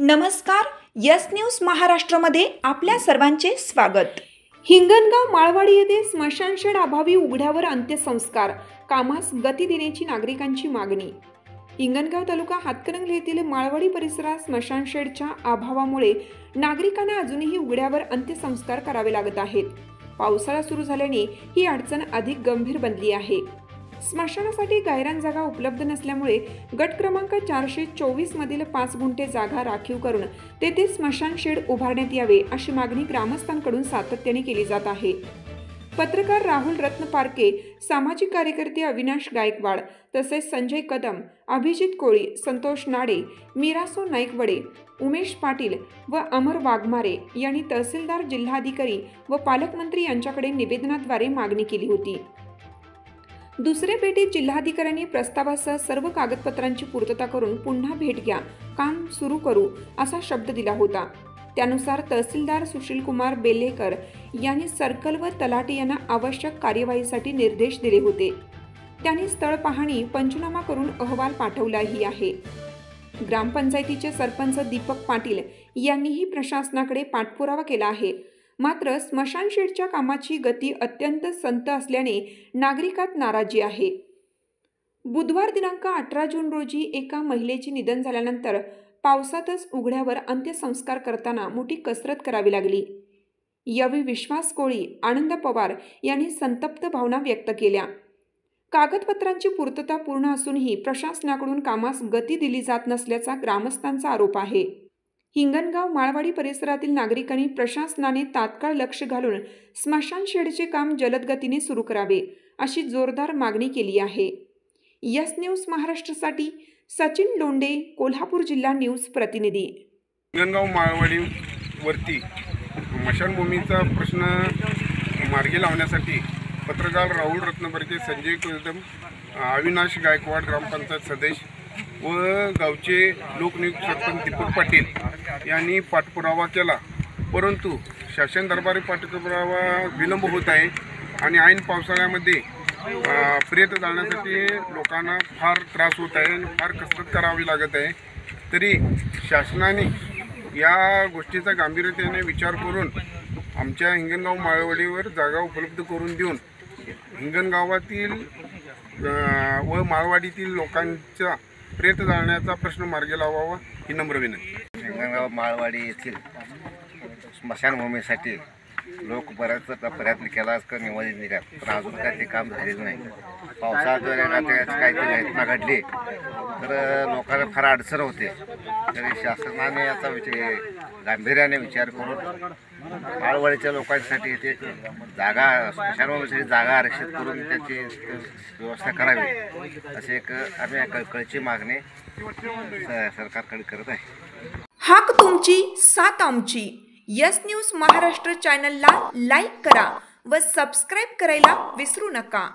नमस्कार, yes news महाराष्ट्रामध्ये आपल्या सर्वांचे स्वागत। हिंगणगाव माळवाडी येथे स्मशानशेड अभावी उघड्यावर अंत्यसंस्कार कामास गती देण्याची नागरिकांची मागणी। हिंगणगाव तालुका हातकणंगले येथील माळवाडी परिसरात स्मशानशेडच्या अभावामुळे नागरिकांना अजूनही उघड्यावर अंत्यसंस्कार करावे लागत आहेत। पावसाळा सुरू झाल्याने ही अडचण अधिक गंभीर बनली आहे। स्मशानासाठी गायरान जागा उपलब्ध नसल्यामुळे गट क्रमांक 424 मधील 5 गुंठे जागा राखीव करून तेथे स्मशान शेड उभारण्यात यावे अशी मागणी ग्रामस्थांकडून सातत्याने केली जात आहे। पत्रकार राहुल रत्न पारके, सामाजिक कार्यकर्ते अविनाश गायकवाड तसेच संजय कदम, अभिजित कोळी, संतोष नाडे, मीरासो नाईकवडे, उमेश पाटील व अमर वाघमारे यांनी तहसीलदार, जिल्हाधिकारी व पालकमंत्री यांच्याकडे निवेदनाद्वारे मागणी केली होती। दुसऱ्या भेटीत जिल्हाधिकाऱ्यांनी प्रस्तावासह सर्व कागदपत्रांची पूर्तता करून पुन्हा भेट घ्या, काम सुरू करू असा शब्द दिला होता। त्यानुसार तहसीलदार सुशील कुमार बेलेकर यांनी सर्कल व तलाठी यांना आवश्यक कार्यवाहीसाठी निर्देश दिले होते। त्यांनी स्थळ पाहणी, पंचनामा करून अहवाल पाठवलाही आहे। ग्रामपंचायतीचे सरपंच दीपक पाटील यांनीही प्रशासनाकडे पाठपुरावा केला आहे। मात्र स्मशानशेडच्या कामाची गती अत्यंत संथ असल्याने नागरिकात नाराजी आहे। बुधवार दिनांक 18 जून रोजी एका महिलेचे निधन झाल्यानंतर पावसातच उघड्यावर अंत्यसंस्कार करताना मोठी कसरत करावी लागली। यावेळी विश्वास कोळी, आनंद पवार यांनी संतप्त भावना व्यक्त केल्या। कागदपत्रांची पूर्तता पूर्ण असूनही प्रशासनाकडून कामास गती दिली जात नसल्याचा ग्रामस्थांचा आरोप आहे। हिंगणगाव माळवाडी परिसरातील नागरिकांनी प्रशासनाने तात्काळ लक्ष घालून स्मशानशेडचे काम जलद गतीने सुरू करावे अशी जोरदार मागणी केली आहे। यस न्यूज महाराष्ट्रासाठी सचिन लोंडे, कोल्हापूर जिल्हा न्यूज प्रतिनिधी। हिंगणगाव माळवाडीवरती स्मशानभूमीचा प्रश्न मार्गी लावण्यासाठी पत्रकार राहुल रत्नपारके, संजय कदम, अविनाश गायकवाड ग्रामपंचायत सदस्य व गावचे लोकनियुक्त सरपंच दीपक पाटील यांनी पाठपुरावा केला, परंतु शासन दरबारी पाठपुरावा विलंब होत आहे आणि ऐन पावसाळ्यामध्ये प्रेत जाळण्यासाठी लोकांना फार त्रास होत आहे आणि फार कसरत करावी लागत आहे। तरी शासनाने या गोष्टीचा गांभीर्याने विचार करून आमच्या हिंगणगाव माळवाडीवर जागा उपलब्ध करून देऊन हिंगणगावातील व माळवाडीतील लोकांच्या प्रेत जाळण्याचा प्रश्न मार्गी लावावा ही नम्र विनंती। हिंगणगाव माळवाडी येथील स्मशानभूमीसाठी लोक बऱ्याच प्रयत्न केला असता, निवडून दिल्या, पण अजून काय ते काम झालेलं नाही। पावसाळ्यात काहीतरी घटना घडली तर लोकांना फार अडचण होते। तरी शासनाने याचा गांभीर्याने विचार करून माळवाडीच्या लोकांसाठी ते जागा, स्मशानभूमीसाठी जागा आरक्षित करून त्याची व्यवस्था करावी असे एक आम्ही कळकळीची मागणी सरकारकडे करत आहे। हाक तुमची, साथ आमची। यस न्यूज महाराष्ट्र चॅनलला लाईक करा व सबस्क्राईब करायला विसरू नका।